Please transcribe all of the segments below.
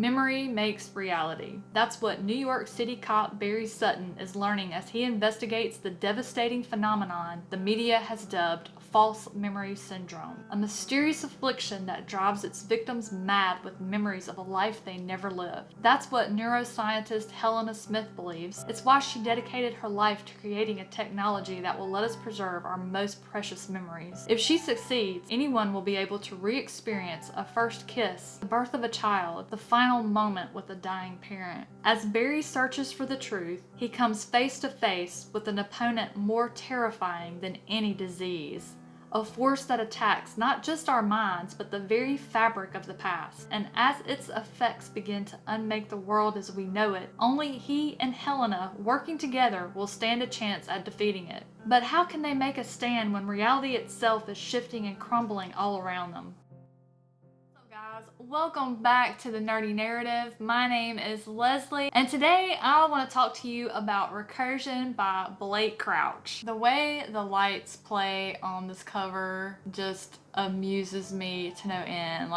Memory makes reality. That's what New York City cop Barry Sutton is learning as he investigates the devastating phenomenon the media has dubbed false memory syndrome, a mysterious affliction that drives its victims mad with memories of a life they never lived. That's what neuroscientist Helena Smith believes. It's why she dedicated her life to creating a technology that will let us preserve our most precious memories. If she succeeds, anyone will be able to re-experience a first kiss, the birth of a child, the final moment with a dying parent. As Barry searches for the truth, he comes face to face with an opponent more terrifying than any disease. A force that attacks not just our minds, but the very fabric of the past. And as its effects begin to unmake the world as we know it, only he and Helena, working together, will stand a chance at defeating it. But how can they make a stand when reality itself is shifting and crumbling all around them? Guys, welcome back to the Nerdy Narrative. My name is Leslie, and today I want to talk to you about Recursion by Blake Crouch. The way the lights play on this cover just amuses me to no end.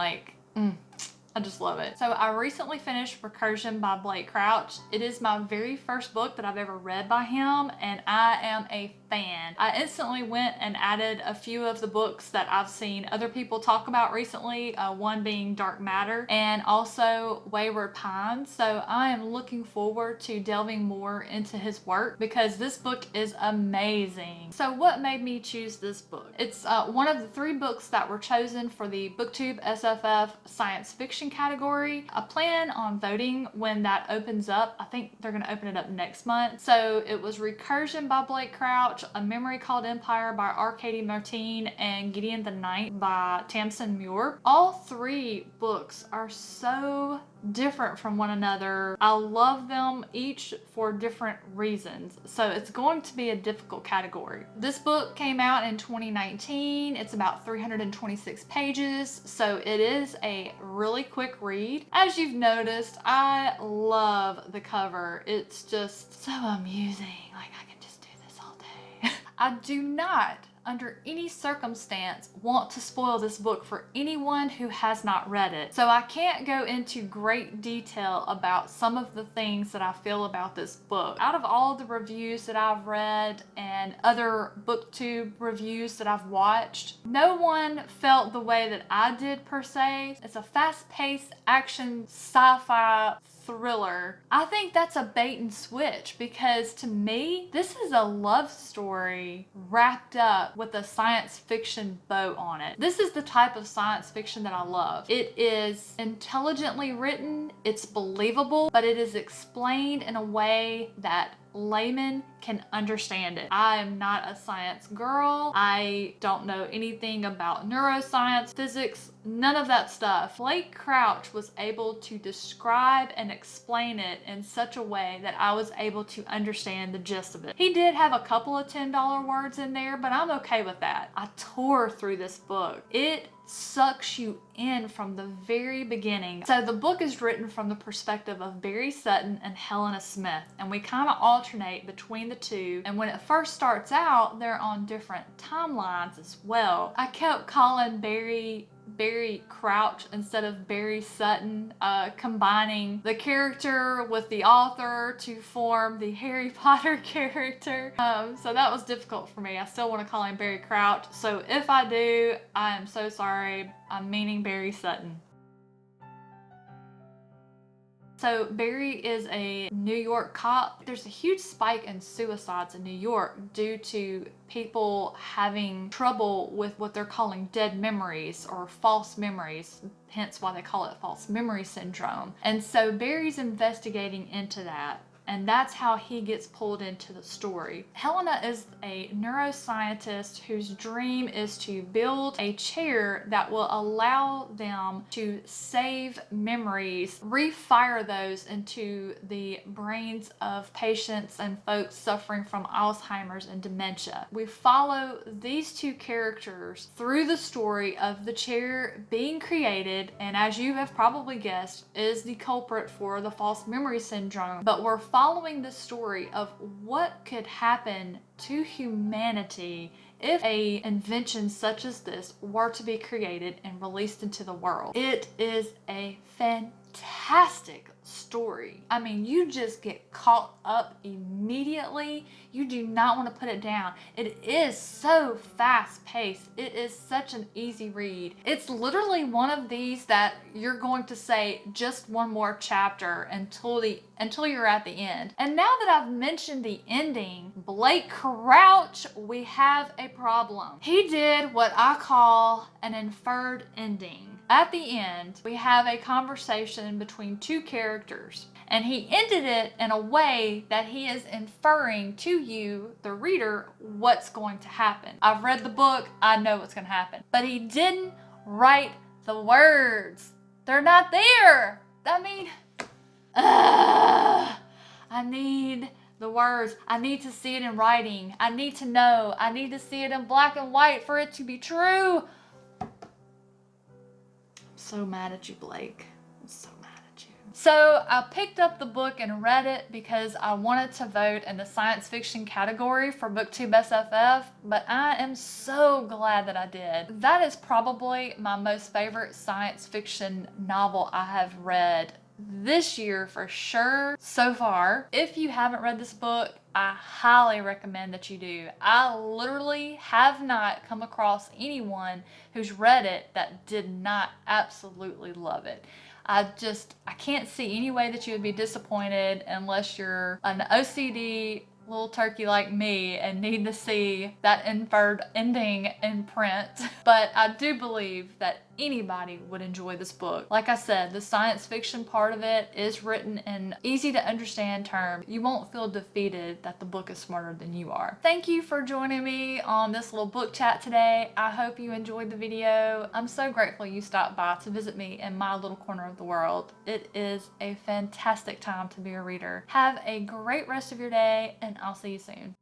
I just love it. So I recently finished Recursion by Blake Crouch. It is my very first book that I've ever read by him, and I am a fan. I instantly went and added a few of the books that I've seen other people talk about recently, one being Dark Matter and also Wayward Pines. So I am looking forward to delving more into his work because this book is amazing. So what made me choose this book? It's one of the 3 books that were chosen for the BookTube SFF science fiction category. I plan on voting when that opens up. I think they're going to open it up next month. So it was Recursion by Blake Crouch, A Memory Called Empire by R. Katie Martine, and Gideon the Knight by Tamsin Muir. All 3 books are so different from one another. I love them each for different reasons. So it's going to be a difficult category. This book came out in 2019. It's about 326 pages. So it is a really quick read. As you've noticed, I love the cover. It's just so amusing. Like, I can just do this all day. I do not, under any circumstance, want to spoil this book for anyone who has not read it. So I can't go into great detail about some of the things that I feel about this book. Out of all the reviews that I've read and other BookTube reviews that I've watched, no one felt the way that I did per se. It's a fast-paced action sci-fi thriller. I think that's a bait and switch because to me, this is a love story wrapped up with a science fiction bow on it. This is the type of science fiction that I love. It is intelligently written, it's believable, but it is explained in a way that laymen can understand it. I am not a science girl. I don't know anything about neuroscience, physics, none of that stuff. Blake Crouch was able to describe and explain it in such a way that I was able to understand the gist of it. He did have a couple of $10 words in there, but I'm okay with that. I tore through this book. It sucks you in from the very beginning. So the book is written from the perspective of Barry Sutton and Helena Smith, and we kind of alternate between the two. And when it first starts out, they're on different timelines as well. I kept calling Barry Crouch instead of Barry Sutton, combining the character with the author to form the Harry Potter character. So that was difficult for me. I still want to call him Barry Crouch. So if I do, I am so sorry. I'm meaning Barry Sutton. So Barry is a New York cop. There's a huge spike in suicides in New York due to people having trouble with what they're calling dead memories or false memories, hence why they call it false memory syndrome. And so Barry's investigating into that. And that's how he gets pulled into the story. Helena is a neuroscientist whose dream is to build a chair that will allow them to save memories, refire those into the brains of patients and folks suffering from Alzheimer's and dementia. We follow these 2 characters through the story of the chair being created, and as you have probably guessed, is the culprit for the false memory syndrome. But we're following the story of what could happen to humanity if an invention such as this were to be created and released into the world. It is a fantastic fantastic story. I mean, you just get caught up immediately. You do not want to put it down. It is so fast paced. It is such an easy read. It's literally one of these that you're going to say just one more chapter until you're at the end. And now that I've mentioned the ending, Blake Crouch, we have a problem. He did what I call an inferred ending. At the end, we have a conversation between two characters, and he ended it in a way that he is inferring to you, the reader, what's going to happen. I've read the book, I know what's going to happen. But he didn't write the words. They're not there. I mean, I need the words. I need to see it in writing. I need to know. I need to see it in black and white for it to be true. So mad at you, Blake. I'm so mad at you. So I picked up the book and read it because I wanted to vote in the science fiction category for BookTube SFF, but I am so glad that I did. That is probably my most favorite science fiction novel I have read this year for sure so far. If you haven't read this book, I highly recommend that you do. I literally have not come across anyone who's read it that did not absolutely love it. I can't see any way that you would be disappointed unless you're an OCD little turkey like me and need to see that inferred ending in print. But I do believe that anybody would enjoy this book. Like I said, the science fiction part of it is written in easy to understand terms. You won't feel defeated that the book is smarter than you are. Thank you for joining me on this little book chat today. I hope you enjoyed the video. I'm so grateful you stopped by to visit me in my little corner of the world. It is a fantastic time to be a reader. Have a great rest of your day, and I'll see you soon.